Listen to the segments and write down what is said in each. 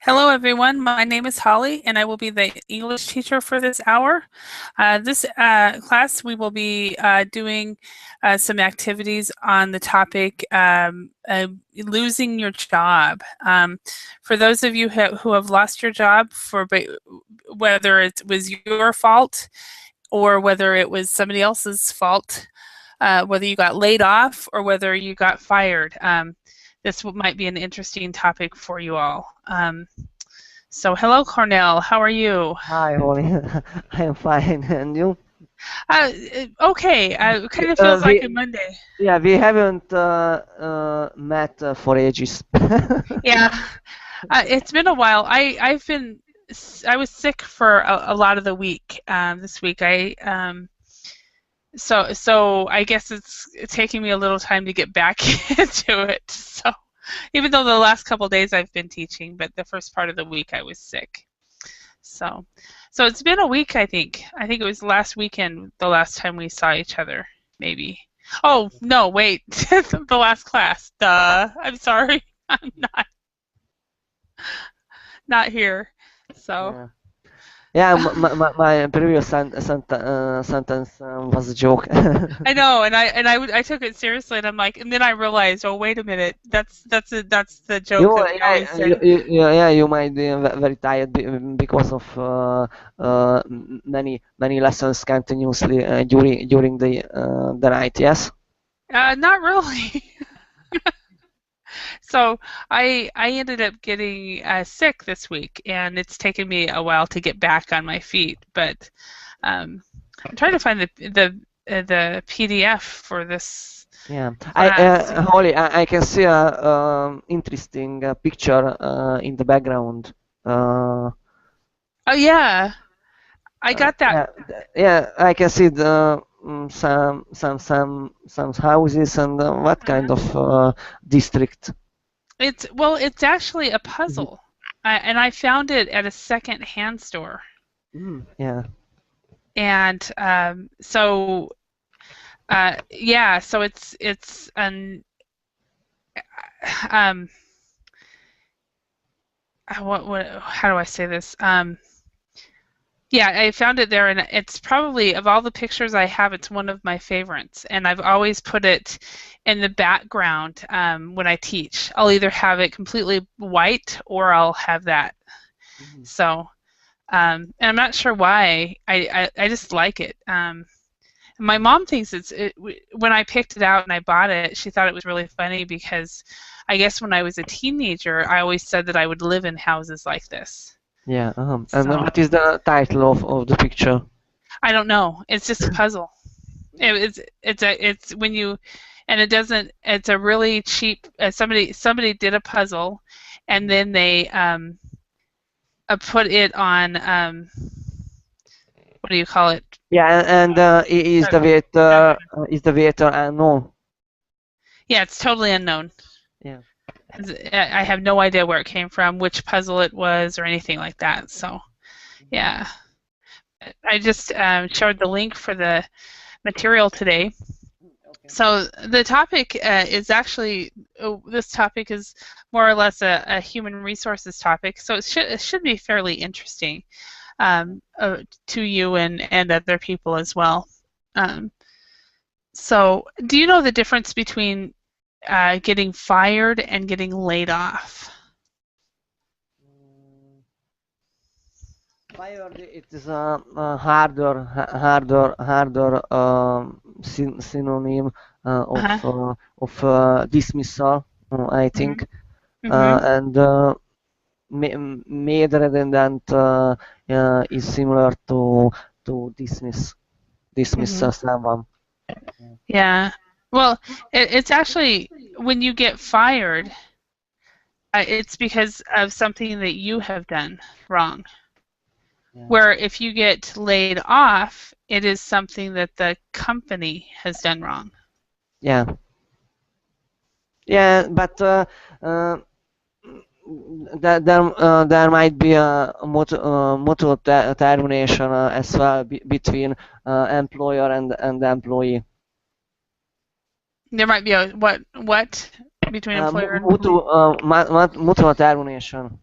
Hello, everyone. My name is Holly, and I will be the English teacher for this hour. This class, we will be doing some activities on the topic losing your job. For those of you who have lost your job, whether it was your fault or whether it was somebody else's fault, whether you got laid off or whether you got fired. This might be an interesting topic for you all. So hello, Cornell. How are you? Hi, Holly. I am fine, and you? Uh, okay. It kind of Uh, feels like a we Monday. yeah, we haven't met for ages. Yeah. It's been a while. I was sick for a lot of the week. This week so I guess it's taking me a little time to get back into it. So even though the last couple days I've been teaching, but the first part of the week I was sick. So, so it's been a week, I think. I think it was last weekend, the last time we saw each other, maybe. Oh, no, wait. The last class. Duh. I'm sorry. I'm not here. So, Yeah, yeah. My previous sentence was a joke. I know, and I took it seriously, and I'm like, and then I realized, oh, wait a minute. That's the joke that we always say. Yeah, you might be very tired because of many lessons continuously during the night. Yes. Not really. So I ended up getting sick this week, and it's taken me a while to get back on my feet. But I'm trying to find the PDF for this Yeah, class. Holly, I can see a interesting picture in the background. Uh, Oh yeah, I got that. yeah, I can see the some houses and what kind Uh-huh. of district. It's actually a Mhm. puzzle, and I found it at a second-hand store. Yeah, And yeah, so it's an um what how do I say this? Yeah, I found it there, and it's probably, of all the pictures I have, it's one of my favorites. And I've always put it in the background when I teach. I'll either have it completely white or I'll have that. Mhm. So, and I'm not sure why. I just like it. My mom thinks when I picked it out and I bought it, she thought it was really funny because I guess when I was a teenager, I always said that I would live in houses like this. Yeah. And So what is the title of the picture? I don't know. It's just a puzzle. It's when you and it doesn't. It's a really cheap. Somebody did a puzzle, and then they put it on what do you call it? Yeah, and is the waiter unknown? Yeah, it's totally unknown. Yeah. I have no idea where it came from, which puzzle it was, or anything like that. So yeah, I just shared the link for the material today. Okay. So the topic is actually this topic is more or less a human resources topic, so it should be fairly interesting to you and other people as well. Um, so, do you know the difference between getting fired and getting laid off? Fired, it is a harder synonym Uh-huh. of dismissal, I Mhm. think, Mhm. and made redundant is similar to dismiss Mhm. someone. Yeah. Well, it's actually when you get fired, it's because of something that you have done wrong. Yeah. Where if you get laid off, it is something that the company has done wrong. Yeah, yeah, but there might be a mutual termination as well between employer and employee. There might be a what between employer and employee. Mutual termination.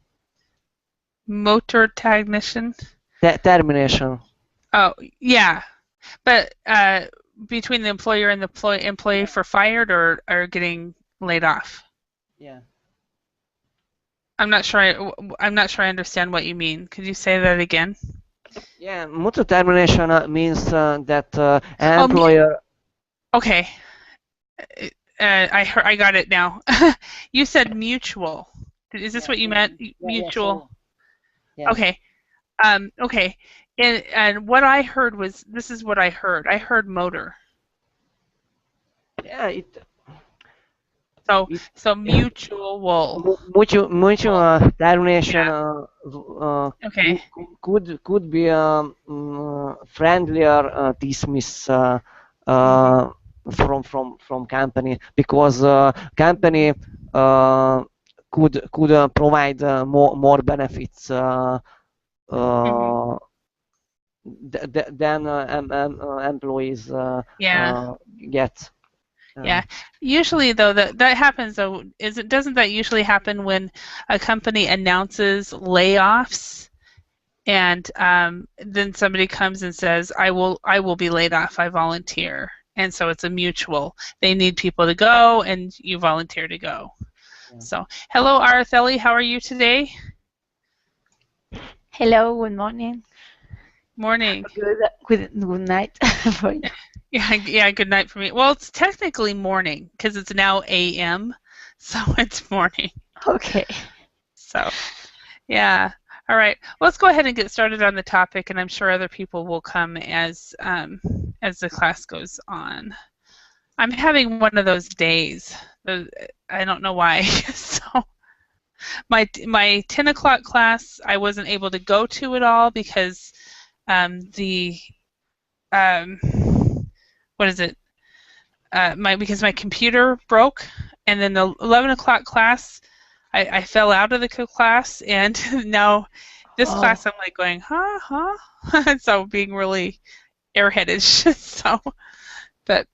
Motor technician. Termination. Oh, yeah. But between the employer and the employee for fired or getting laid off. Yeah. I'm not sure I understand what you mean. Could you say that again? Yeah, mutual termination means that an Oh, employer. okay. I got it now. You said mutual. Is this what you meant? Mutual. Yeah. Okay. Okay. And what I heard was this is what I heard. I heard motor. Yeah, So mutual wool. mutual termination Okay. could be friendlier dismiss from company, because company could provide more benefits than employees Yeah. get. Yeah. Usually though that happens though doesn't that usually happen when a company announces layoffs and then somebody comes and says I will be laid off, I volunteer. And so it's a mutual. They need people to go and you volunteer to go. Yeah. So, hello Araceli, how are you today? Hello, good morning. Morning. Good night for you. Yeah, good night for me. Well, it's technically morning because it's now AM, so it's morning. Okay. So, yeah. All right. Well, let's go ahead and get started on the topic, and I'm sure other people will come as the class goes on. I'm having one of those days. I don't know why. So, my 10 o'clock class, I wasn't able to go to at all because what is it? Because my computer broke, and then the 11 o'clock class, I fell out of the class, and now this class I'm like going, huh? So being really airheaded. So, but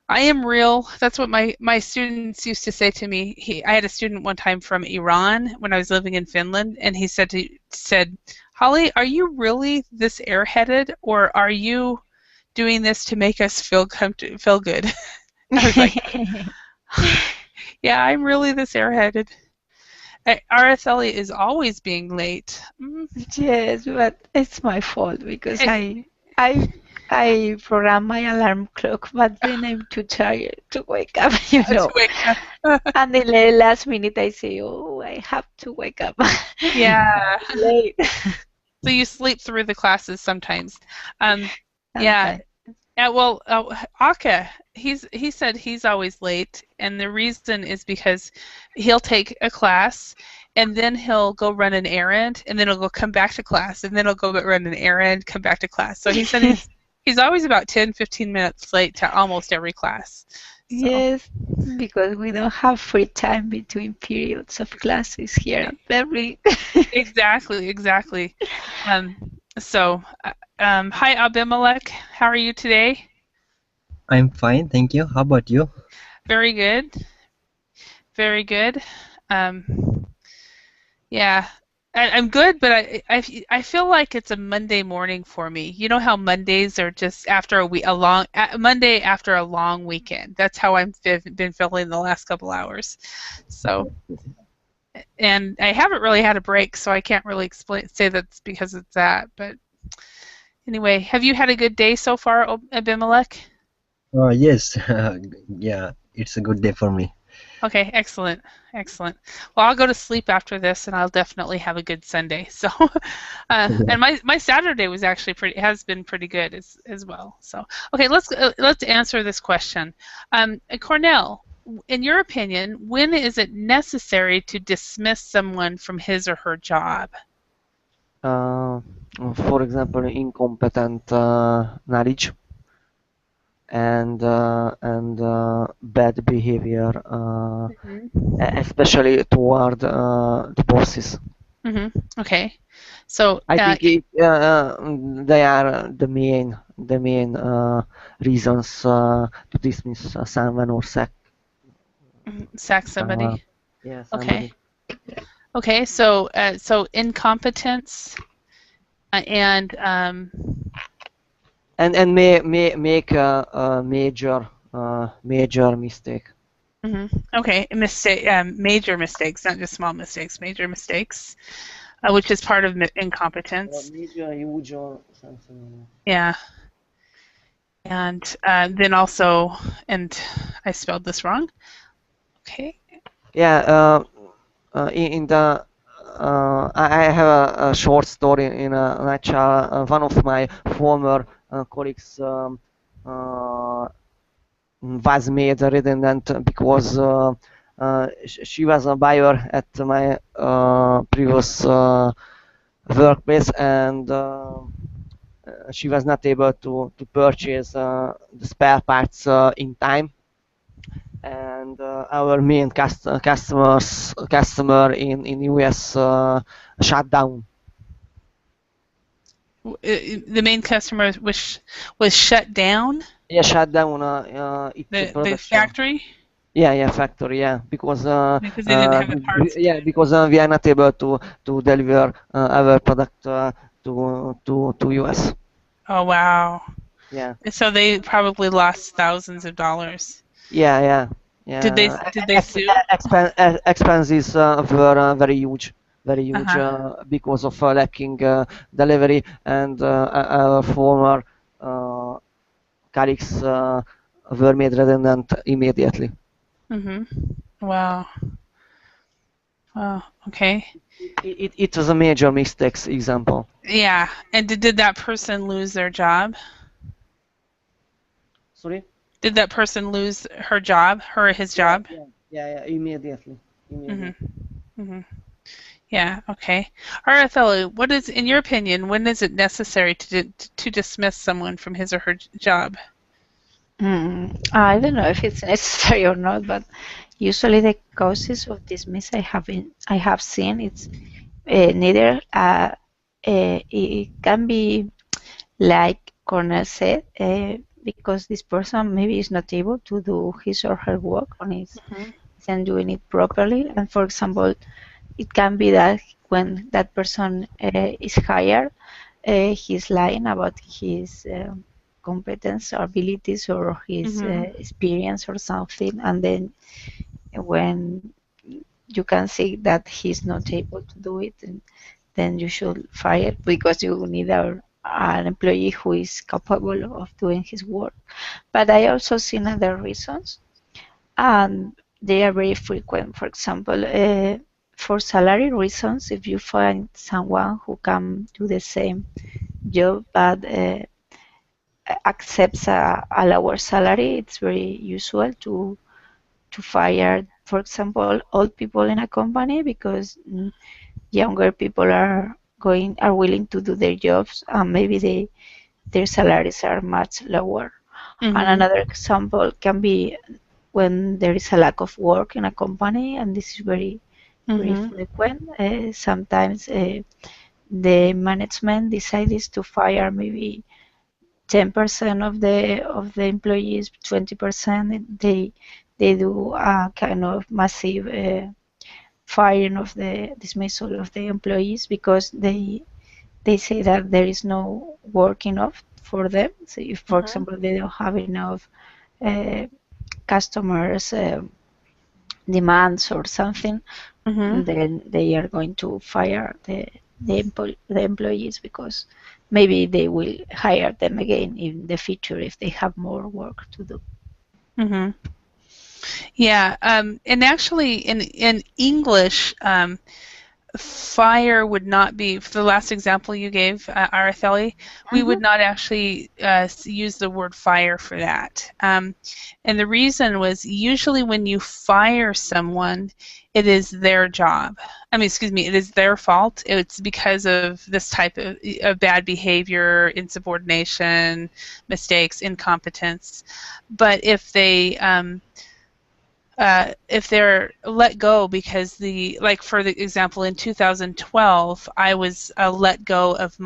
I am real. That's what my students used to say to me. I had a student one time from Iran when I was living in Finland, and he said, Holly, are you really this airheaded, or are you doing this to make us feel good? I was like, yeah, I'm really this airheaded. Araceli is always being late. Yes, but it's my fault because I program my alarm clock, but then I'm too tired to wake up, know. To wake up. And in the last minute I say, oh, I have to wake up. Yeah. Late. So you sleep through the classes sometimes. Yeah. Well, Aka, he said he's always late, and the reason is because he'll take a class, and then he'll go run an errand, and then he'll go come back to class, and then he'll go run an errand, come back to class. So he said he's always about 10, 15 minutes late to almost every class. So. Yes, because we don't have free time between periods of classes here at Berkeley. Exactly. So, hi Abimelech, how are you today? I'm fine, thank you. How about you? Very good. Yeah, I'm good, but I feel like it's a Monday morning for me. You know how Mondays are just after Monday after a long weekend. That's how I've been feeling the last couple hours. So, and I haven't really had a break, so I can't really say that's because it's that. But anyway, have you had a good day so far, Abimelech? Yes, yeah, it's a good day for me. Okay, excellent. Well, I'll go to sleep after this, and I'll definitely have a good Sunday. So, and my Saturday was actually has been pretty good as well. So, okay, let's answer this question. Cornell, in your opinion, when is it necessary to dismiss someone from his or her job? For example, incompetent knowledge and bad behavior, especially toward the bosses. Okay, so I think they are the main reasons to dismiss someone or sack somebody. Yeah, somebody. Okay. Okay, so so incompetence and make a major mistake. okay, mistake, major mistakes, not just small mistakes, major mistakes, which is part of incompetence. Major, huge, or something. Yeah, and then also, and I spelled this wrong. Okay. Yeah. In the I have a short story in a nutshell. One of my former colleagues was made redundant because she was a buyer at my previous workplace, and she was not able to purchase the spare parts in time. And our main customer in US shut down. The main customer was shut down. Yeah, shut down its The production. factory. Yeah, factory. Yeah, because Because they didn't have the parts. yeah, because we are not able to deliver our product to US. Oh wow. Yeah. So they probably lost thousands of dollars. Yeah. Did they sue? Expenses were very huge. Very huge because of lacking delivery, and our former colleagues were made redundant immediately. Wow. Wow. Okay. It was a major mistakes example. Yeah. And did that person lose their job? Sorry? Did that person lose her job, her or his job? Yeah, immediately. Yeah, okay. All right, Othello, what is, in your opinion, when is it necessary to dismiss someone from his or her job? I don't know if it's necessary or not, but usually the causes of dismiss I have seen it's neither it can be like Cornell said, because this person maybe is not able to do his or her work on it and doing it properly. And for example, it can be that when that person is hired, he's lying about his competence or abilities or his experience or something, and then when you can see that he's not able to do it, and then you should fire because you need an employee who is capable of doing his work. But I also seen other reasons, and they are very frequent. For example, for salary reasons, if you find someone who can do the same job but accepts a lower salary, it's very usual to fire, for example, old people in a company because younger people are willing to do their jobs, and maybe their salaries are much lower. And another example can be when there is a lack of work in a company, and this is very frequent. Sometimes the management decides to fire maybe 10% of the employees, 20%. They do a kind of massive firing of the dismissal of the employees because they say that there is no work enough for them. So if, for example, they don't have enough customers demands or something, then they are going to fire the employees because maybe they will hire them again in the future if they have more work to do. Yeah, and actually in English, fire would not be, for the last example you gave, Araceli, we would not actually use the word fire for that. And the reason was usually when you fire someone, it is their job. I mean, excuse me, it is their fault. It's because of this type of bad behavior, insubordination, mistakes, incompetence. But if they're let go because like for the example in 2012 I was let go of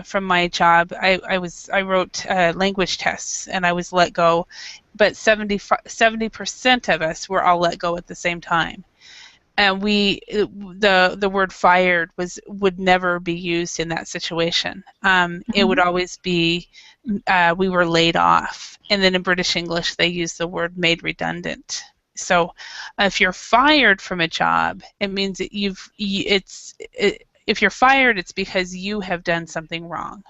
from my job. I wrote language tests and I was let go, but 70% of us were all let go at the same time. and the word fired would never be used in that situation. It would always be we were laid off, and then in British English they use the word made redundant. So if you're fired from a job, it means that if you're fired, it's because you have done something wrong,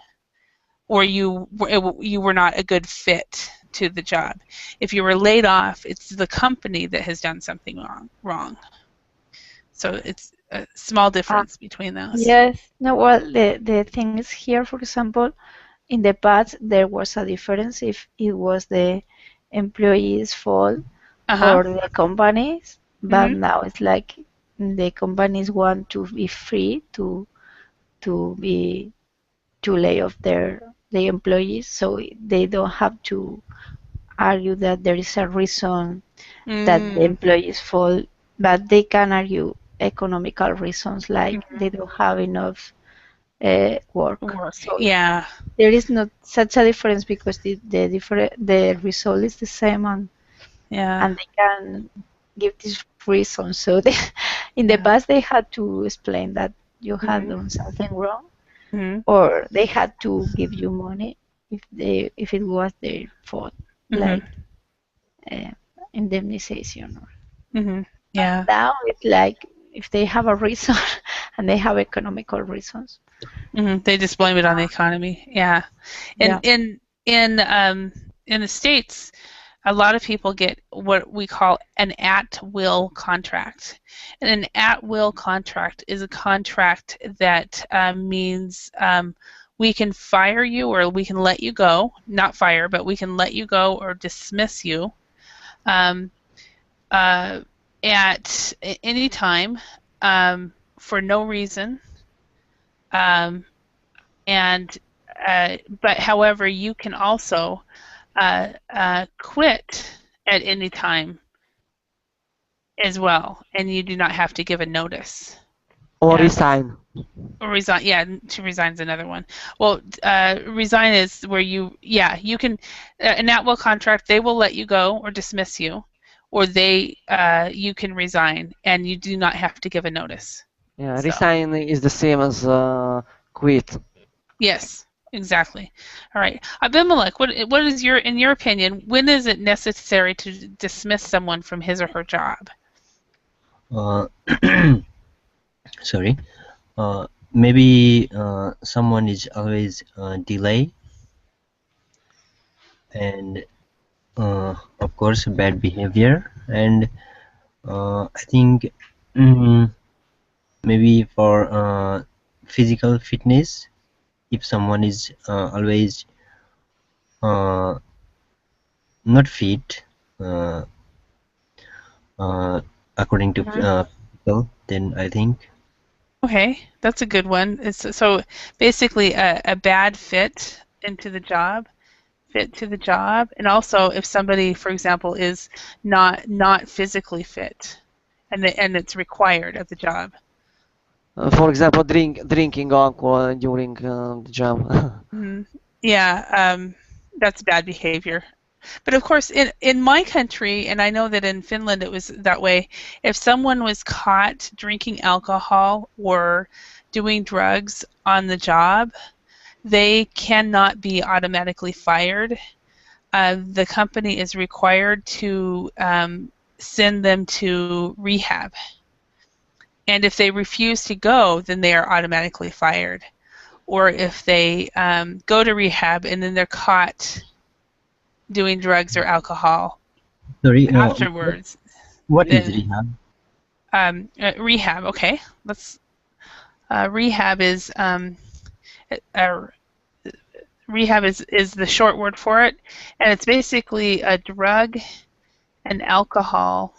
or you were not a good fit to the job. If you were laid off, it's the company that has done something wrong. So it's a small difference between those. Yes. No, well, the thing is here, for example, in the past there was a difference if it was the employee's fault or the company's, but now it's like the companies want to be free to lay off the employees, so they don't have to argue that there is a reason that the employees fall, but they can argue economical reasons like they don't have enough work. So yeah. there is not such a difference because the result is the same, and they can give this reason. So in the past they had to explain that you had done something wrong, or they had to give you money if it was their fault, like indemnization. Yeah. Now it's like if they have a reason and they have economical reasons. They just blame it on the economy. Yeah. In the States, a lot of people get what we call an at-will contract. And an at-will contract is a contract that means we can fire you or we can let you go. Not fire, but we can let you go or dismiss you at any time for no reason. But however, you can also quit at any time as well, and you do not have to give a notice. Or resign. Or resign. Yeah, to resign is another one. Well, resign is where you can an at-will contract. They will let you go or dismiss you, or you can resign, and you do not have to give a notice. Yeah, resign is the same as quit. Yes, exactly. All right, Abimelech, what is in your opinion, when is it necessary to dismiss someone from his or her job? Sorry. Maybe someone is always delay, and of course bad behavior, and I think maybe for physical fitness, if someone is always not fit according to people, then I think. Okay, that's a good one. So basically a bad fit to the job, and also if somebody, for example, is not physically fit, and it's required of the job. For example, drinking alcohol during the job. Yeah, that's bad behavior. But of course, in my country, and I know that in Finland it was that way, if someone was caught drinking alcohol or doing drugs on the job, they cannot be automatically fired. The company is required to send them to rehab. And if they refuse to go, then they are automatically fired. Or if they go to rehab and then they're caught doing drugs or alcohol afterwards. What is rehab? Rehab. Okay, rehab is rehab is the short word for it, and it's basically a drug and alcohol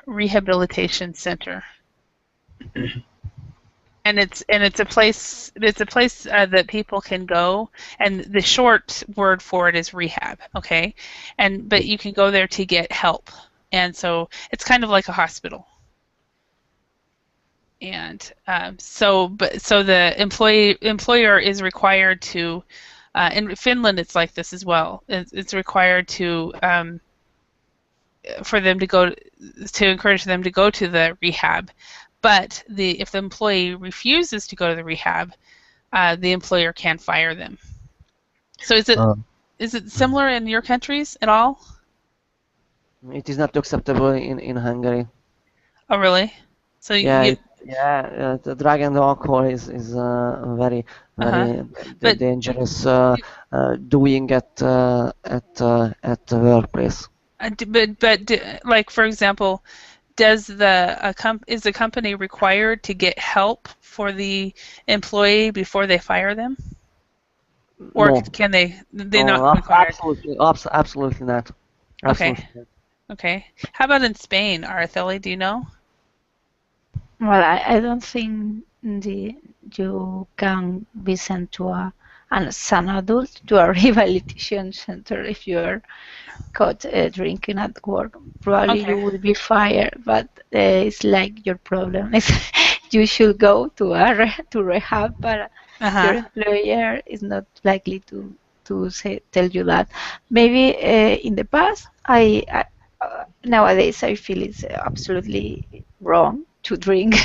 rehabilitation center. And it's a place that people can go, and the short word for it is rehab. Okay, but you can go there to get help, and so it's kind of like a hospital. And so the employer is required to, in Finland it's like this as well. It's required to for them to go to encourage them to go to the rehab. But if the employee refuses to go to the rehab, the employer can fire them. So is it similar in your countries at all? It is not acceptable in Hungary. Oh, really? So Yeah, the drug and alcohol is very But- dangerous doing at the workplace. Like for example, is the company required to get help for the employee before they fire them, or No. can they? They're No, not required. absolutely not. Okay. Absolutely not. Okay. How about in Spain, Araceli? Do you know? Well, I don't think you can be sent to as an adult to a rehabilitation center if you are caught drinking at work. Probably you Okay. will be fired, but it's like your problem is you should go to to rehab, but your employer is not likely to tell you that. Maybe in the past, nowadays I feel it's absolutely wrong to drink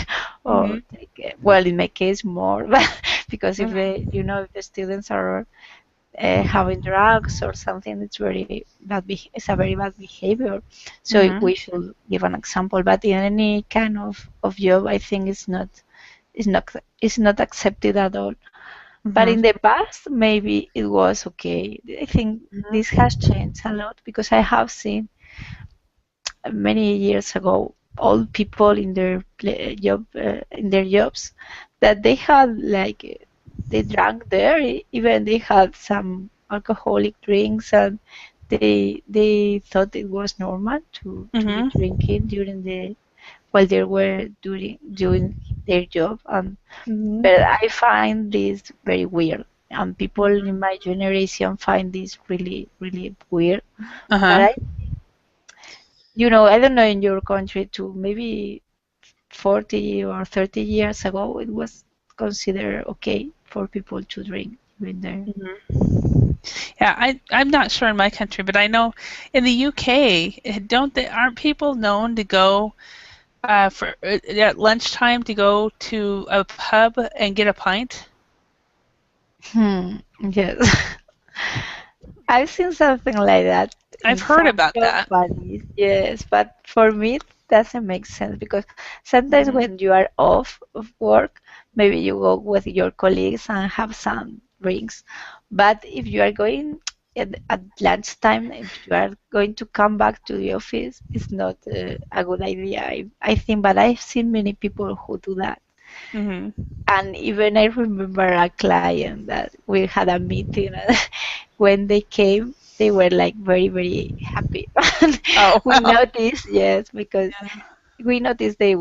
or take, well, in my case more, but because if if the students are having drugs or something, it's very bad. It's a very bad behavior. So we should give an example. But in any kind of job, I think it's not accepted at all. But in the past, maybe it was okay. I think this has changed a lot because I have seen many years ago old people in their jobs that they had like they drank there, even they had some alcoholic drinks, and they thought it was normal to be drinking during while they were doing their job. But I find this very weird, and people in my generation find this really really weird. But I don't know in your country too. Maybe 40 or 30 years ago, it was considered okay for people to drink when they're. Yeah, I'm not sure in my country, but I know in the UK, aren't people known to go at lunchtime to go to a pub and get a pint? Yes. I've seen something like that. I've heard about that. Yes, but for me, it doesn't make sense because sometimes when you are off of work, maybe you go with your colleagues and have some drinks. But if you are going at lunchtime, if you are going to come back to the office, it's not a good idea, I think. But I've seen many people who do that. And even I remember a client that we had a meeting, and when they came, they were like very, very happy. We noticed, yes, because we noticed they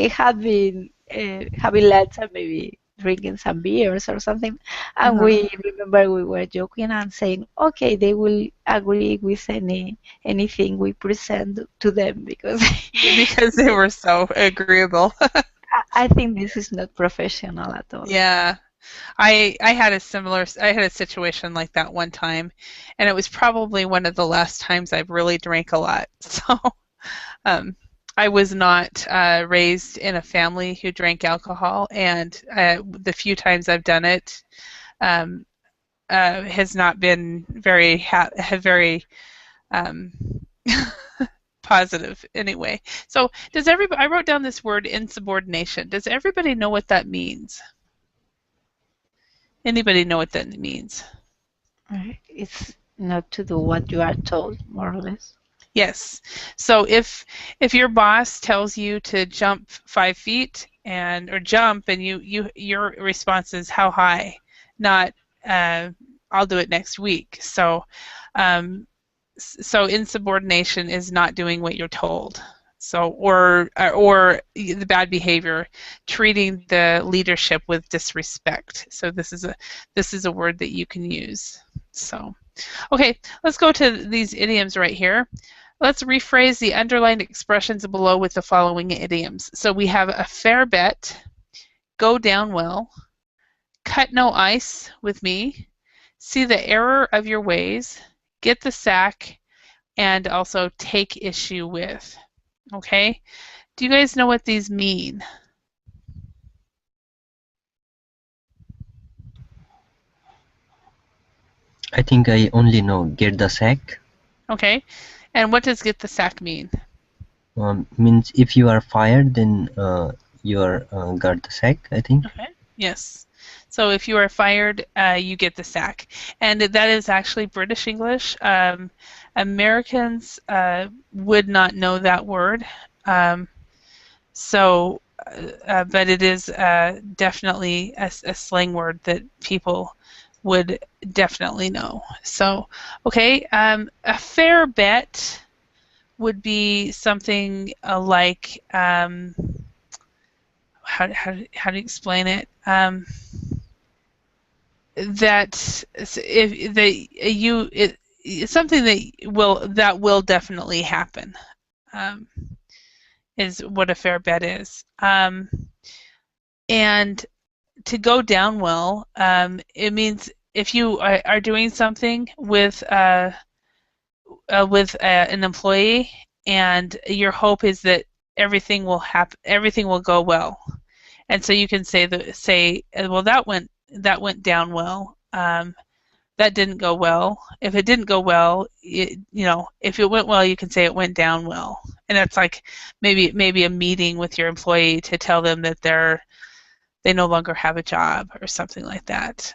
had been having lunch and maybe drinking some beers or something. And we remember we were joking and saying, okay, they will agree with anything we present to them because they were so agreeable. I think this is not professional at all. Yeah. I had a situation like that one time, and it was probably one of the last times I've really drank a lot. So I was not raised in a family who drank alcohol, and the few times I've done it has not been very positive anyway. So I wrote down this word insubordination. Does everybody know what that means? Anybody know what that means? It's not to do what you are told, more or less. Yes. So if your boss tells you to jump 5 feet or jump, and your response is how high, not I'll do it next week. So insubordination is not doing what you're told. So or the bad behavior, treating the leadership with disrespect. So this is a word that you can use. So okay, let's go to these idioms right here. Let's rephrase the underlined expressions below with the following idioms. So we have a fair bet, go down well, cut no ice with me, see the error of your ways, get the sack, and also take issue with. Okay? Do you guys know what these mean? I think I only know get the sack. Okay? And what does get the sack mean? Means if you are fired, then you are got the sack, I think. Okay. Yes. So if you are fired, you get the sack. And that is actually British English. Americans would not know that word. But it is definitely a slang word that people would definitely know. So, okay, a fair bet would be something like how do you explain it? That if it's something that will definitely happen. Is what a fair bet is. And to go down well, it means if you are doing something with an employee, and your hope is that everything will go well, and so you can say well, that went down well. That didn't go well. If it didn't go well, if it went well, you can say it went down well, and that's like maybe a meeting with your employee to tell them that they no longer have a job or something like that.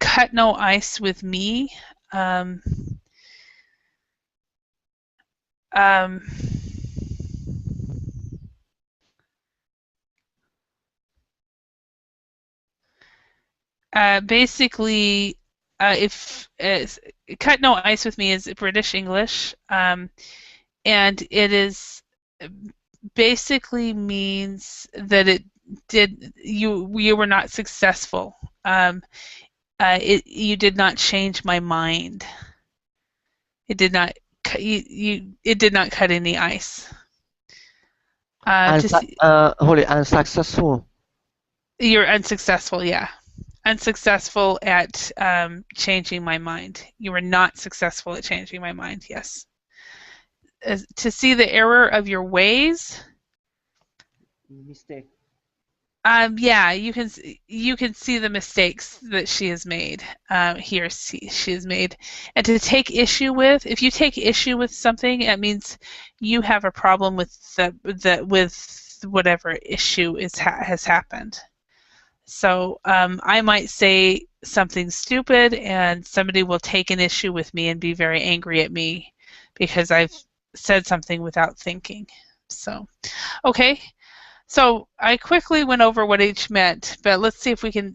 Cut no ice with me. Basically, if cut no ice with me is British English, and it is basically means that you were not successful. You did not change my mind. It did not cut any ice. Holly, unsuccessful. You're unsuccessful, yeah. Unsuccessful at changing my mind. You were not successful at changing my mind, yes. To see the error of your ways. Mistake. Yeah, you can see the mistakes that she has made. She has made, and to take issue with. If you take issue with something, it means you have a problem with with whatever issue has happened. So I might say something stupid, and somebody will take an issue with me and be very angry at me because I've said something without thinking. So, okay. So I quickly went over what each meant, but let's see if we can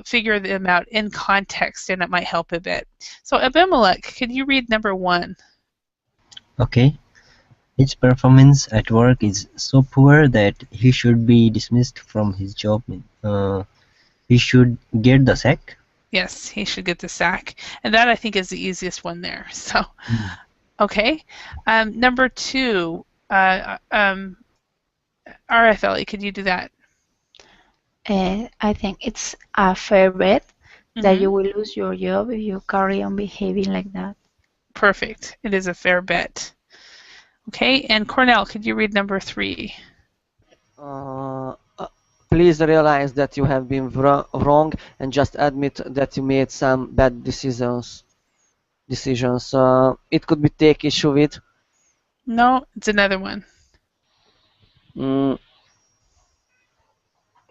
figure them out in context, and it might help a bit. So Abimelech, can you read number 1? Okay. His performance at work is so poor that he should be dismissed from his job. He should get the sack. Yes, he should get the sack. And that, I think, is the easiest one there. So, okay. Number 2, RFLE, could you do that? I think it's a fair bet that you will lose your job if you carry on behaving like that. Perfect. It is a fair bet. Okay, and Cornell, could you read number 3? Please realize that you have been wrong and just admit that you made some bad decisions. It could be take issue with. No, it's another one. I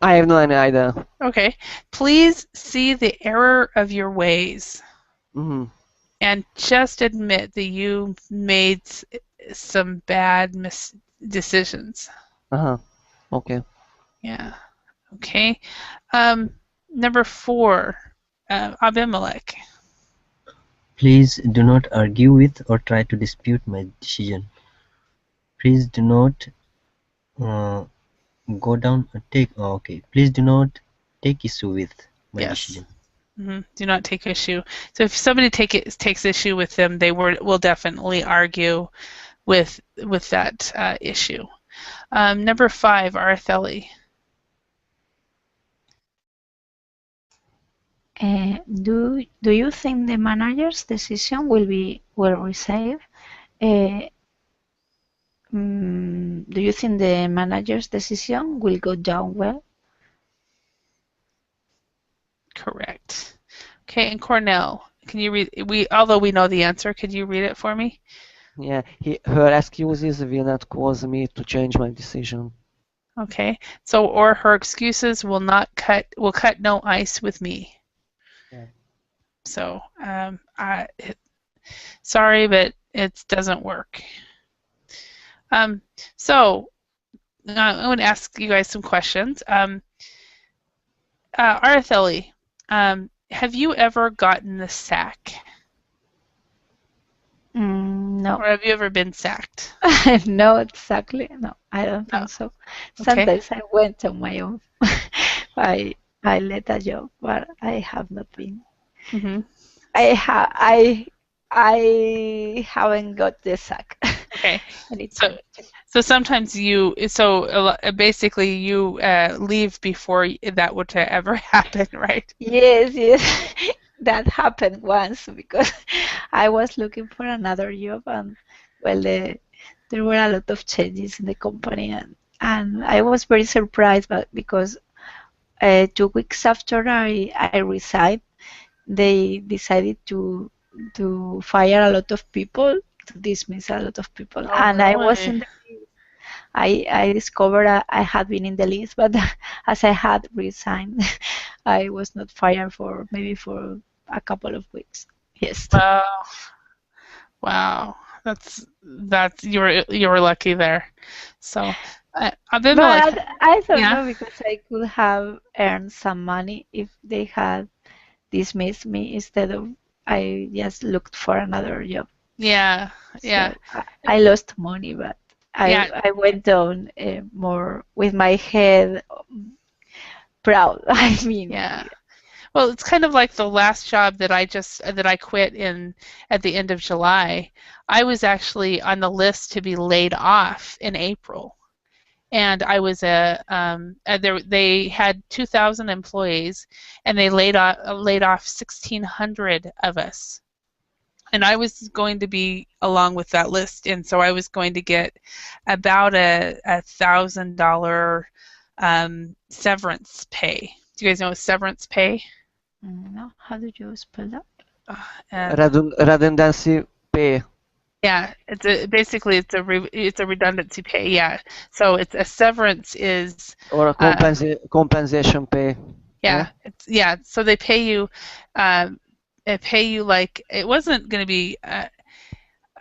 have no idea. Okay. Please see the error of your ways. And just admit that you made some bad decisions. Okay. Yeah. Okay. Number 4, Abimelech. Please do not argue with or try to dispute my decision. Please do not Please do not take issue with my decision. Do not take issue. So if somebody takes issue with them, they will definitely argue with that issue. Number 5, Araceli. Do you think the manager's decision will receive? Uh, do you think the manager's decision will go down well? Correct. Okay, and Cornell, can you read? Although we know the answer, could you read it for me? Yeah, her excuses will not cause me to change my decision. Okay. So, or her excuses will cut no ice with me. Yeah. So, sorry, but it doesn't work. So, I'm going to ask you guys some questions. Araceli, have you ever gotten the sack? No. Or have you ever been sacked? No, exactly. No, I don't think so. Sometimes I went on my own. I let a job, but I have not been. Mm-hmm. I haven't got the sack. Okay. So sometimes basically you leave before that would ever happen, right? Yes. That happened once because I was looking for another job, and well, there were a lot of changes in the company, and I was very surprised, but because 2 weeks after I resigned, they decided to fire a lot of people, to dismiss a lot of people, and really? I was in the I discovered I had been in the list, but as I had resigned, I was not fired for maybe for a couple of weeks. Yes. Wow. That's you were lucky there. So I've been But I don't yeah. know, because I could have earned some money if they had dismissed me instead of I just looked for another job. Yeah. So I lost money, but Yeah. I went on more with my head proud. I mean, Yeah. Well, it's kind of like the last job that I quit at the end of July. I was actually on the list to be laid off in April, and I was they had 2,000 employees, and they laid off 1,600 of us, and I was going to be along with that list, and so I was going to get about a $1,000 severance pay. Do you guys know severance pay? no, how do you spell that? Redundancy pay. Yeah, basically it's a redundancy pay. Yeah, so it's a severance is or a compensation pay. Yeah. So they pay you, like it wasn't going to be.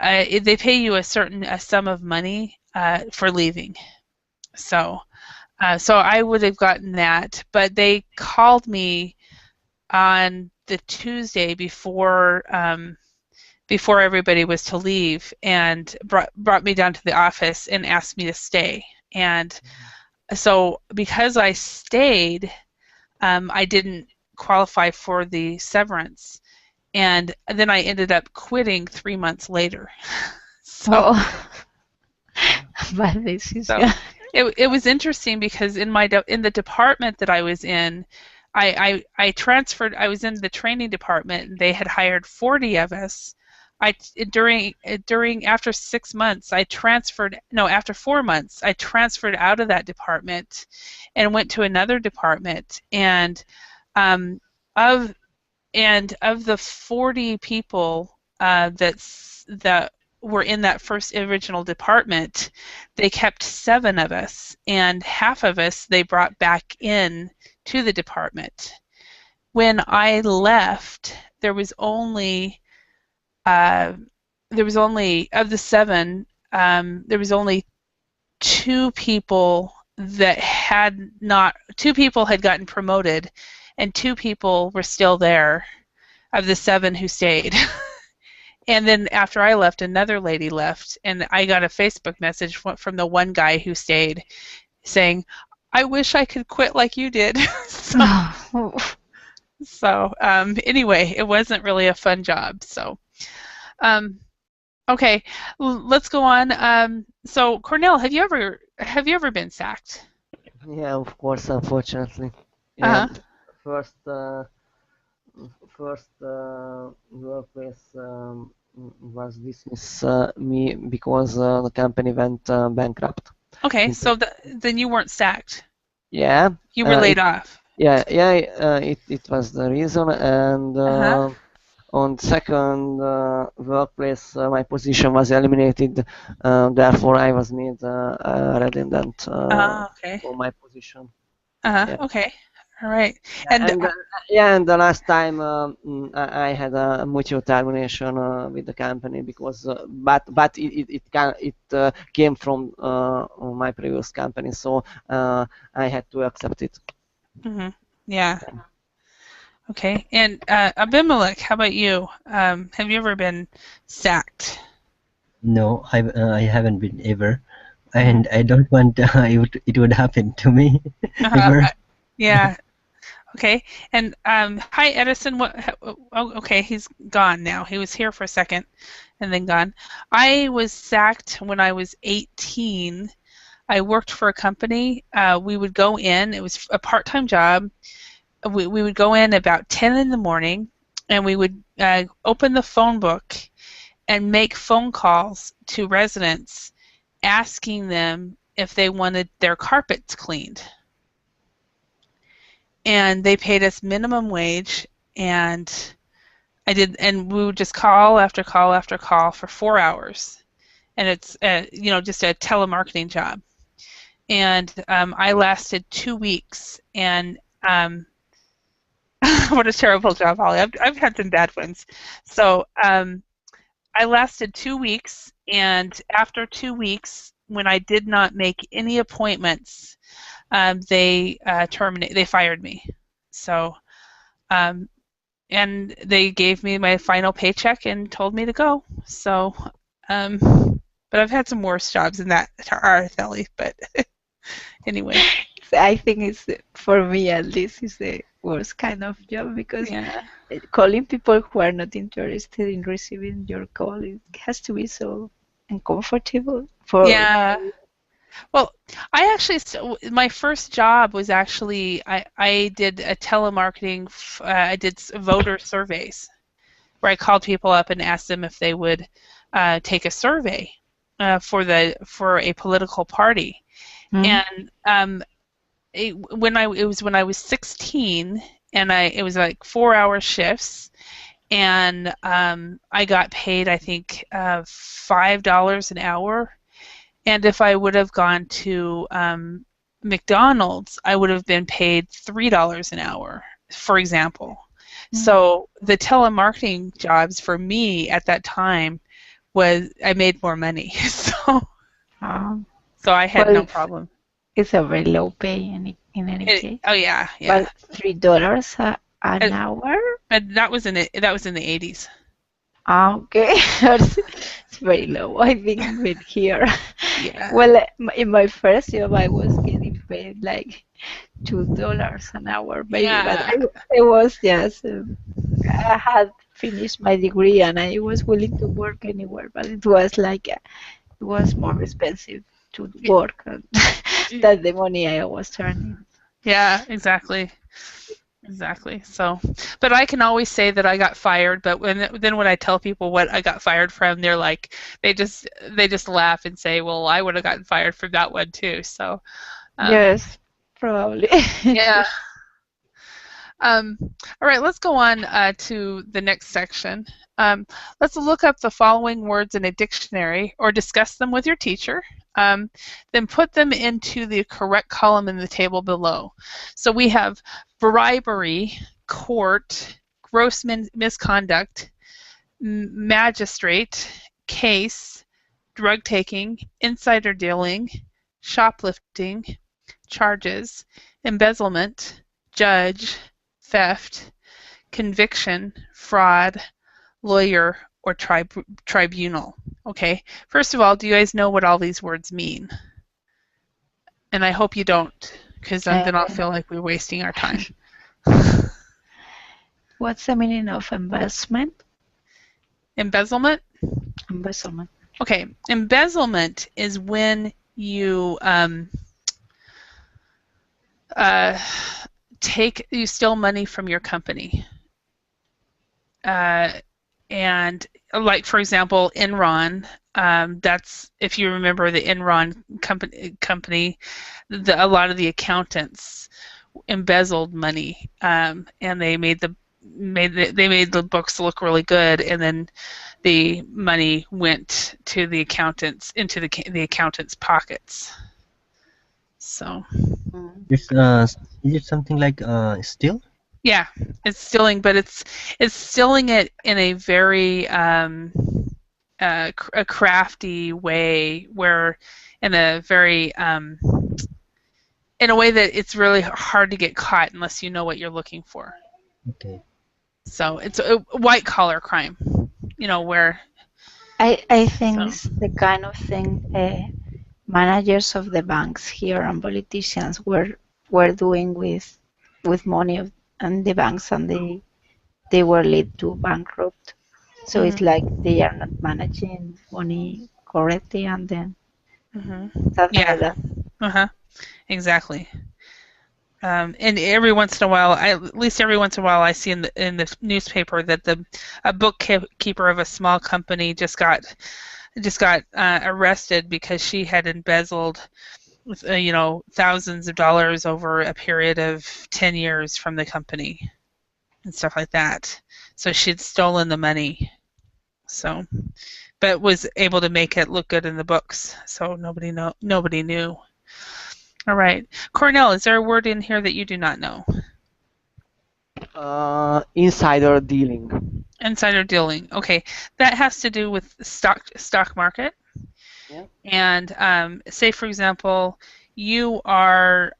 They pay you a sum of money for leaving. So I would have gotten that, but they called me on the Tuesday before everybody was to leave, and brought me down to the office and asked me to stay. And so because I stayed, I didn't qualify for the severance, and then I ended up quitting 3 months later. So, Bad decision. So it was interesting because in the department that I was in, I transferred. I was in the training department, and they had hired 40 of us. After 6 months, after 4 months, I transferred out of that department and went to another department. And of the 40 people that were in that first original department, they kept 7 of us, and half of us they brought back in to the department. When I left, there was only of the 7, there was only 2 people had gotten promoted, and 2 people were still there of the 7 who stayed. And then after I left, another lady left, and I got a Facebook message from the one guy who stayed saying, "I wish I could quit like you did." So anyway, it wasn't really a fun job. So okay, let's go on. So Cornell, have you ever been sacked? Yeah, of course, unfortunately. Uh-huh. First, first workplace was dismiss me because the company went bankrupt. Okay, so then you weren't sacked. Yeah. You were laid off. Yeah. It was the reason, and on second workplace, my position was eliminated. Therefore, I was made redundant Okay. for my position. Okay. All right. And the last time I had a mutual termination with the company because but it came from my previous company, so I had to accept it. Yeah. Okay. And Abimelech, how about you? Have you ever been sacked? No, I haven't been ever, and I don't want it would happen to me ever. Yeah. Okay. And hi, Edison. Okay, he's gone now. He was here for a second and then gone. I was sacked when I was 18. I worked for a company. We would go in. It was a part-time job. We would go in about 10 in the morning, and we would open the phone book and make phone calls to residents asking them if they wanted their carpets cleaned. And they paid us minimum wage, and we would just call after call after call for 4 hours. And it's just a telemarketing job. And I lasted 2 weeks, and what a terrible job, Holly. I've had some bad ones. So I lasted 2 weeks, and after 2 weeks, when I did not make any appointments, they fired me. So, and they gave me my final paycheck and told me to go. So, but I've had some worse jobs than that, Artheli. But anyway. I think it's, for me at least, is the worst kind of job because calling people who are not interested in receiving your call, it has to be so uncomfortable for. Yeah. Well, I actually, my first job was actually, I did a telemarketing, I did voter surveys where I called people up and asked them if they would take a survey for a political party. And it was when I was 16, and it was like 4-hour shifts, and I got paid, I think, $5 an hour. And if I would have gone to McDonald's, I would have been paid $3 an hour, for example. So the telemarketing jobs for me at that time I made more money. So I had no problem. It's a very low pay in any case. Oh yeah. But $3 an hour? But that was in the 80s. Okay, it's very low. I think with here. Yeah. Well, in my first job, I was getting paid like $2 an hour, maybe. Yeah. But I was just I had finished my degree and I was willing to work anywhere, but it was like it was more expensive to work than the money I was earning. Yeah, exactly. So, but I can always say that I got fired. But then when I tell people what I got fired from, they're like, they just laugh and say, "Well, I would have gotten fired from that one too." So, yes, probably. Yeah. All right, let's go on to the next section. Let's look up the following words in a dictionary or discuss them with your teacher. Then put them into the correct column in the table below. So we have bribery, court, gross misconduct, magistrate, case, drug taking, insider dealing, shoplifting, charges, embezzlement, judge, theft, conviction, fraud, lawyer, or tribunal. Okay, first of all, do you guys know what all these words mean? And I hope you don't, because then I'll feel like we're wasting our time. What's the meaning of embezzlement? Embezzlement? Embezzlement. Okay, embezzlement is when you you steal money from your company. and like for example, Enron. That's if you remember the Enron company, a lot of the accountants embezzled money, and they made the books look really good, and then the money went to the accountants into the accountants' pockets. So It's is it something like still? yeah, it's stealing, but it's stealing it in a very a crafty way, where in a very in a way that it's really hard to get caught unless you know what you're looking for. Okay. So it's a white collar crime, where I think So. it's the kind of thing managers of the banks here and politicians were doing with money and the banks, and they were led to bankrupt. So it's like they are not managing money correctly, and then something like yeah, that. exactly. And every once in a while, at least every once in a while, I see in the newspaper that a bookkeeper of a small company just got arrested because she had embezzled, thousands of dollars over a period of 10 years from the company and stuff like that. So she'd stolen the money. So, but was able to make it look good in the books, so nobody knew. All right, Cornell, is there a word in here that you do not know? Insider dealing. Insider dealing. Okay, that has to do with stock market. Yeah. And say, for example, you are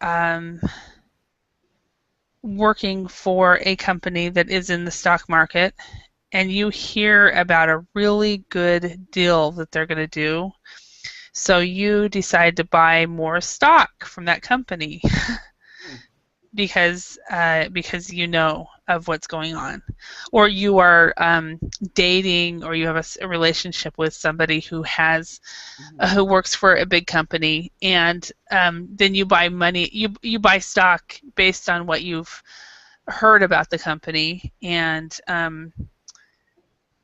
working for a company that is in the stock market, and you hear about a really good deal that they're going to do. So you decide to buy more stock from that company because you know of what's going on, or you are dating, or you have a relationship with somebody who has who works for a big company, and then you buy money. You buy stock based on what you've heard about the company, and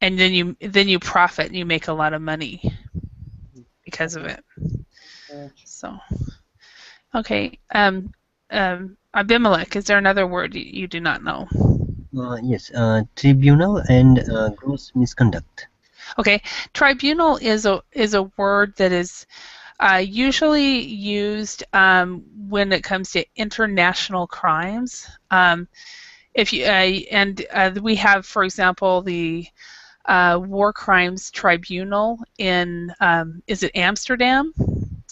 then you profit and you make a lot of money because of it. So, okay. Abimelech, is there another word you do not know? Yes. Tribunal and gross misconduct. Okay. Tribunal is a word that is usually used when it comes to international crimes. We have, for example, the War Crimes Tribunal in is it Amsterdam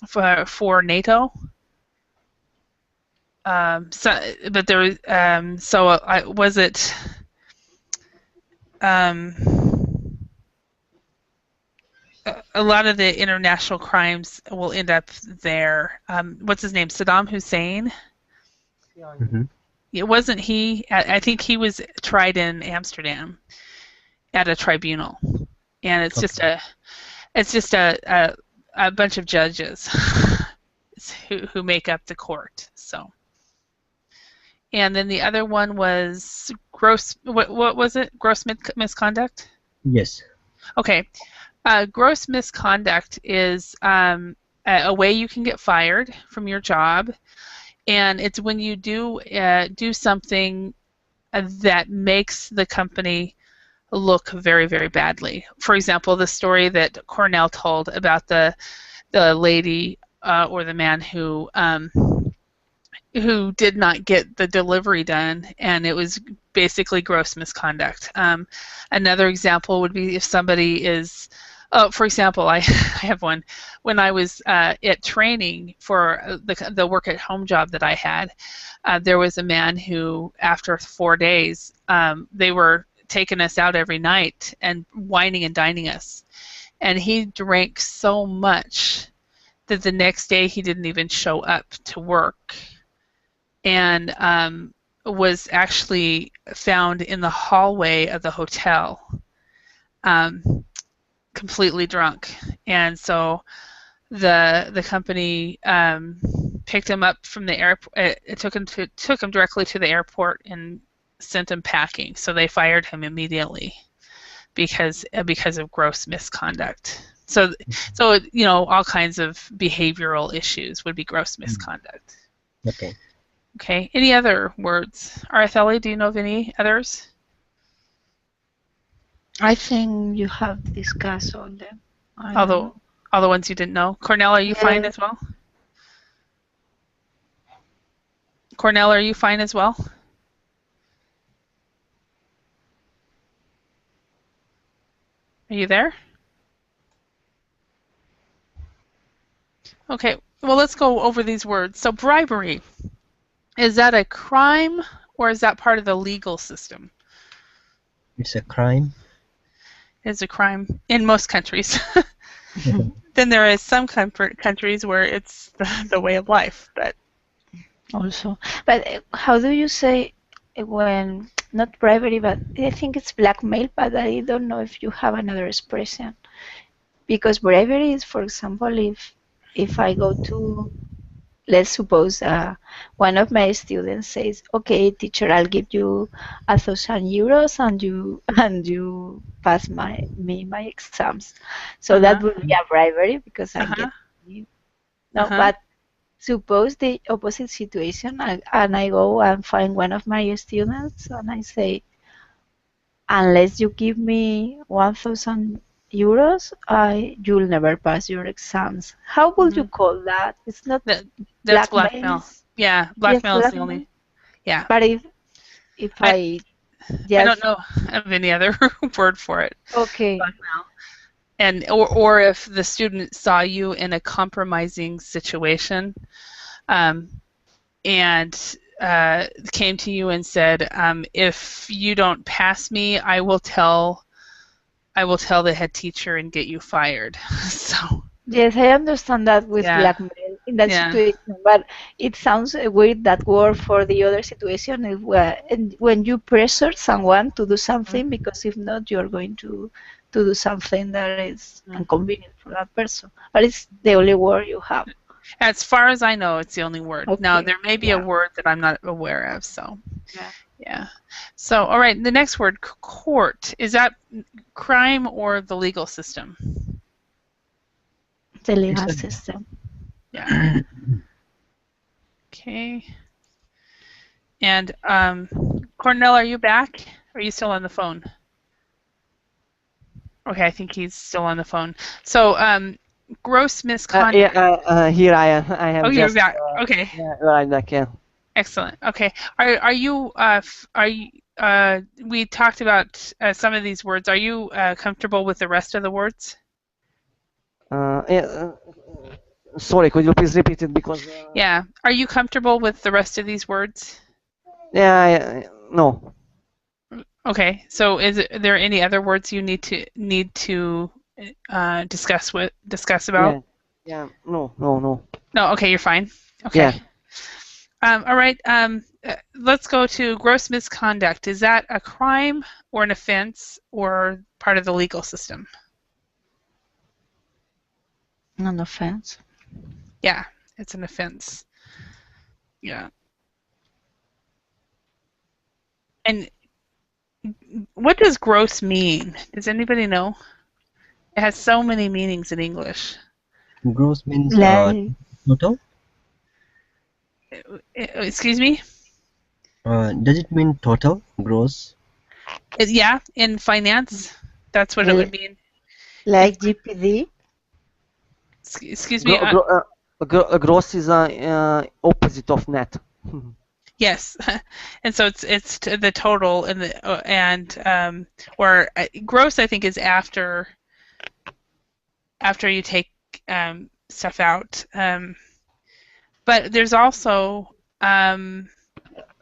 for NATO? But there was was it a lot of the international crimes will end up there. What's his name? Saddam Hussein. Mm-hmm. It wasn't he. I think he was tried in Amsterdam at a tribunal, and it's just a bunch of judges who make up the court. So, and then the other one was gross. What was it? Gross misconduct. Yes. Okay. Gross misconduct is a way you can get fired from your job, and it's when you do something that makes the company look very, very badly. For example, the story that Cornell told about the lady or the man who did not get the delivery done, and it was basically gross misconduct. Another example would be if somebody is, for example, I have one. When I was at training for the work at home job that I had, there was a man who, after 4 days, they were taking us out every night and wining and dining us, and he drank so much that the next day he didn't even show up to work, and was actually found in the hallway of the hotel, completely drunk. And so the company picked him up from the airport. It took him directly to the airport in sent him packing. So they fired him immediately because of gross misconduct. So all kinds of behavioral issues would be gross misconduct. Okay. Okay. Any other words? Araceli, do you know of any others? I think you have discussed all them. All the ones you didn't know. Cornell, are you fine as well? Cornell, are you fine as well? Are you there? Okay, well, let's go over these words. So bribery, is that a crime or is that part of the legal system? It's a crime. It's a crime in most countries. Then there is some countries where it's the way of life, but Also, but how do you say when, not bribery, but I think it's blackmail, but I don't know if you have another expression. Because bribery is, for example, if I go to, let's suppose one of my students says, okay, teacher, I'll give you 1,000 euros and you pass my exams. So that would be a bribery because I get you. No, but suppose the opposite situation, and I go and find one of my students and I say, unless you give me 1,000 euros, you'll never pass your exams. How would you call that? It's not that's blackmail. Yeah, blackmail is the only. Yeah. But if I don't know of any other word for it. Okay. Blackmail. And or if the student saw you in a compromising situation, and came to you and said, if you don't pass me, I will tell the head teacher and get you fired. So yes, I understand that with blackmail in that situation, but it sounds weird that word for the other situation is when you pressure someone to do something because if not, you're going to do something that is inconvenient for that person. But it's the only word you have. As far as I know, it's the only word. Okay. Now, there may be a word that I'm not aware of, so. Yeah. So, all right, the next word, court. Is that crime or the legal system? The legal system. Yeah. Okay. And Cornell, are you back? Or are you still on the phone? Okay, I think he's still on the phone. So, gross misconduct. Here I am. I have. Oh, you're back. Okay. Yeah, right back. Yeah. Excellent. Okay. We talked about some of these words. Are you comfortable with the rest of the words? Sorry, could you please repeat it because? Yeah. Are you comfortable with the rest of these words? Yeah. No. Okay. So, is there any other words you need to discuss about? Yeah. No. No. Okay, you're fine. Okay. Yeah. All right. Let's go to gross misconduct. Is that a crime or an offense or part of the legal system? An offense. Yeah, it's an offense. Yeah. And what does gross mean? Does anybody know? It has so many meanings in English. Gross means total? Excuse me? Does it mean total? Gross? Yeah, in finance, that's what it would mean. Like GPD? Excuse me? Gross is opposite of net. Yes, and so it's the total and or gross I think is after you take stuff out. But there's also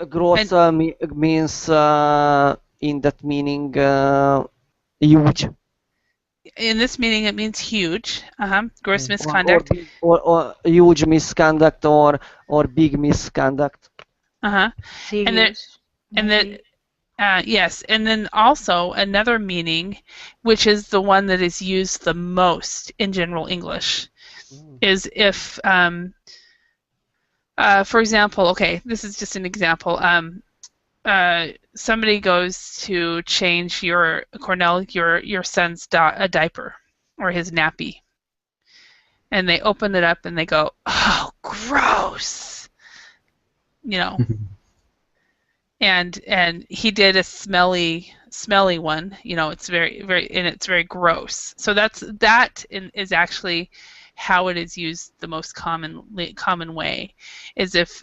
gross means in that meaning huge. In this meaning, it means huge. Gross misconduct. Or huge misconduct or big misconduct. Serious. Yes, and then also another meaning, which is the one that is used the most in general English, is if, for example, okay, this is just an example. somebody goes to change Cornell, your son's a diaper or his nappy, and they open it up and they go, "Oh, gross," you know, and he did a smelly one, you know, it's very gross. So that is actually how it is used the most common way, is if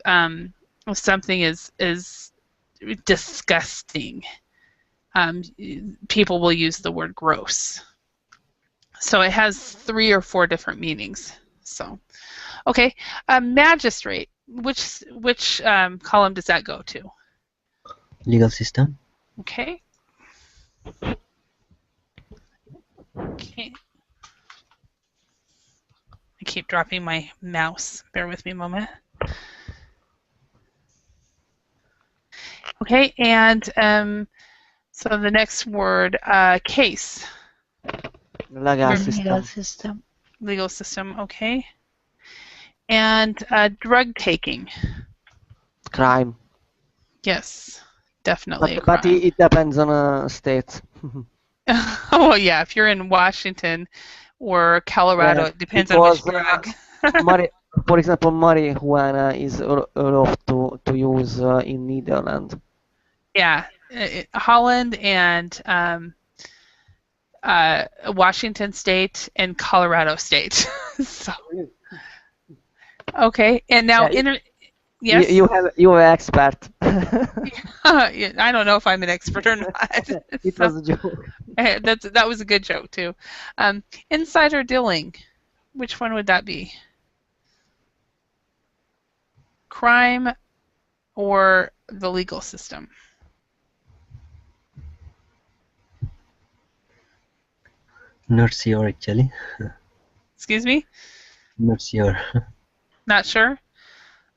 something is disgusting, people will use the word gross. So it has 3 or 4 different meanings. So, okay, magistrate. Which column does that go to? Legal system. Okay. Okay. I keep dropping my mouse. Bear with me a moment. Okay, and so the next word, case. Legal Legal system. system. Legal system, okay. And drug taking. Crime. Yes, definitely a crime. But it depends on states. Oh, yeah, if you're in Washington or Colorado, Yeah, it depends on which because, drug. for example, marijuana is allowed to use in Netherlands. Yeah, Holland and Washington State and Colorado State. So, okay, and now Yeah, yes. you are expert. Yeah, I don't know if I'm an expert or not. It was a joke. That was a good joke too. Insider dealing. Which one would that be? Crime or the legal system? Not sure actually. Excuse me? Not sure. Not sure?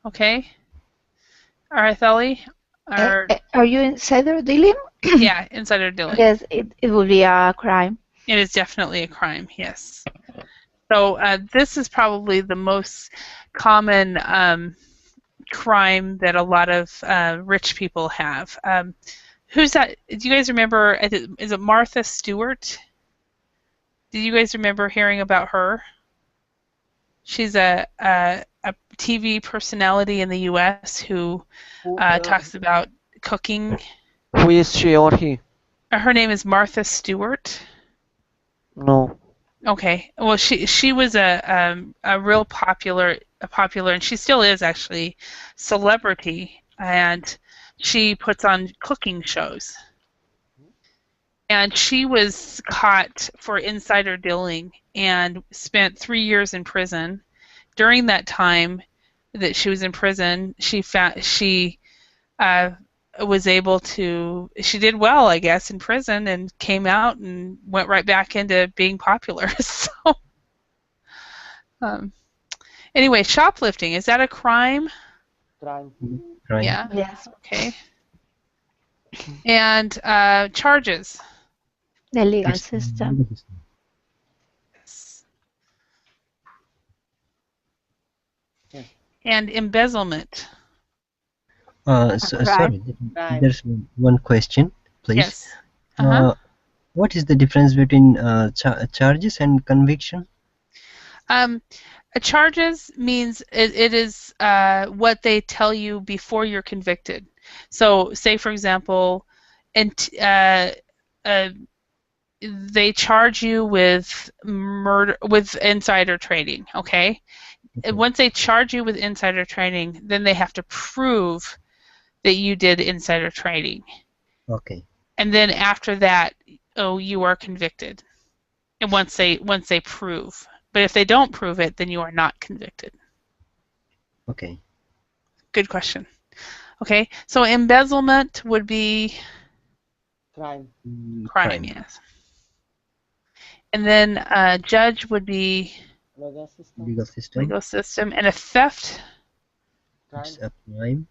Okay. All right, Thali? Are you insider dealing? Yeah, insider dealing. Yes, it would be a crime. It is definitely a crime, yes. So this is probably the most common crime that a lot of rich people have. Who's that? Do you guys remember? Is it Martha Stewart? Do you guys remember hearing about her? She's a TV personality in the U.S. who talks about cooking. Who is she or he? Her name is Martha Stewart. No. Okay. Well, she was a real popular, and she still is actually, celebrity, and she puts on cooking shows. And she was caught for insider dealing and spent 3 years in prison. During that time that she was in prison, she was able to. She did well, I guess, in prison, and came out and went right back into being popular. So, anyway, shoplifting, is that a crime? Crime. Crime. Yeah. Yes. Okay. And charges. The legal It's system. legal system. And embezzlement. Sorry, Crime. there's one question, please. Yes. Uh-huh. What is the difference between charges and conviction? Charges means it is what they tell you before you're convicted. So, say for example, they charge you with murder, with insider trading. Okay? Okay. Once they charge you with insider trading, then they have to prove that you did insider trading. Okay. And then after that, you are convicted. And once they prove. But if they don't prove it, then you are not convicted. Okay. Good question. Okay, so embezzlement would be Crime. crime, yes. And then judge would be Legal system. Legal system. legal system. And a theft, Crime. It's a crime.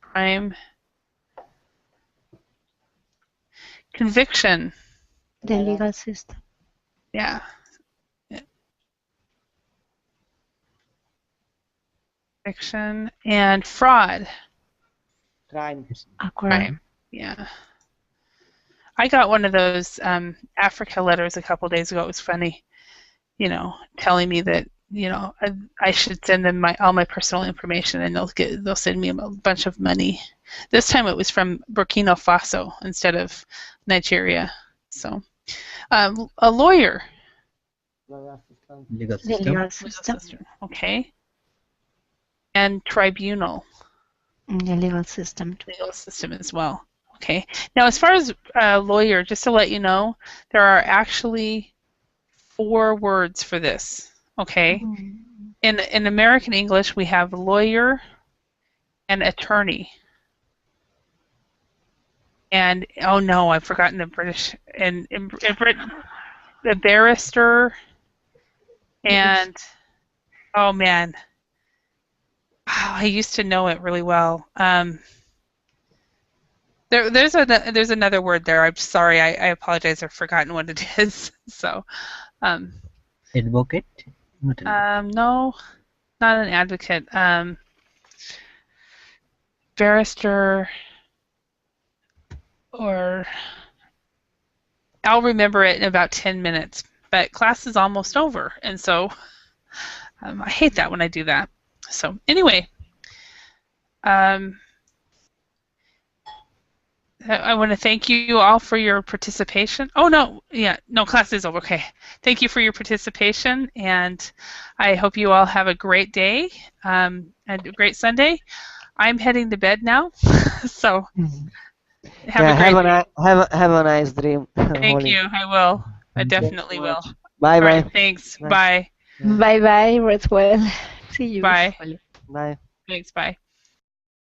crime. Conviction, The legal system. yeah. Conviction. And fraud. crime. A crime. Yeah. I got one of those Africa letters a couple days ago. It was funny, telling me that I should send them all my personal information, and they'll send me a bunch of money. This time it was from Burkina Faso instead of Nigeria. So, a lawyer. Legal The system. legal Legal system. system. Okay. And tribunal. The legal system. Legal system as well. Okay. Now, as far as lawyer, just to let you know, there are actually 4 words for this. Okay. In American English, we have lawyer and attorney. And oh no, I've forgotten the British. In Britain, the barrister and oh man, I used to know it really well. There's another word there. I'm sorry. I apologize. I've forgotten what it is. So, Advocate? Not advocate. no, not an advocate. Barrister, or I'll remember it in about 10 minutes. But class is almost over, and so I hate that when I do that. So anyway, I want to thank you all for your participation. Oh, no, class is over. Okay. Thank you for your participation, and I hope you all have a great day and a great Sunday. I'm heading to bed now, so have a great day. Have a nice dream. Thank Holly. you. I will. I Thank you. definitely will. Bye All bye. right, thanks. Bye. Bye. Bye bye, Redwell. See you. Bye. Bye. Thanks. Bye.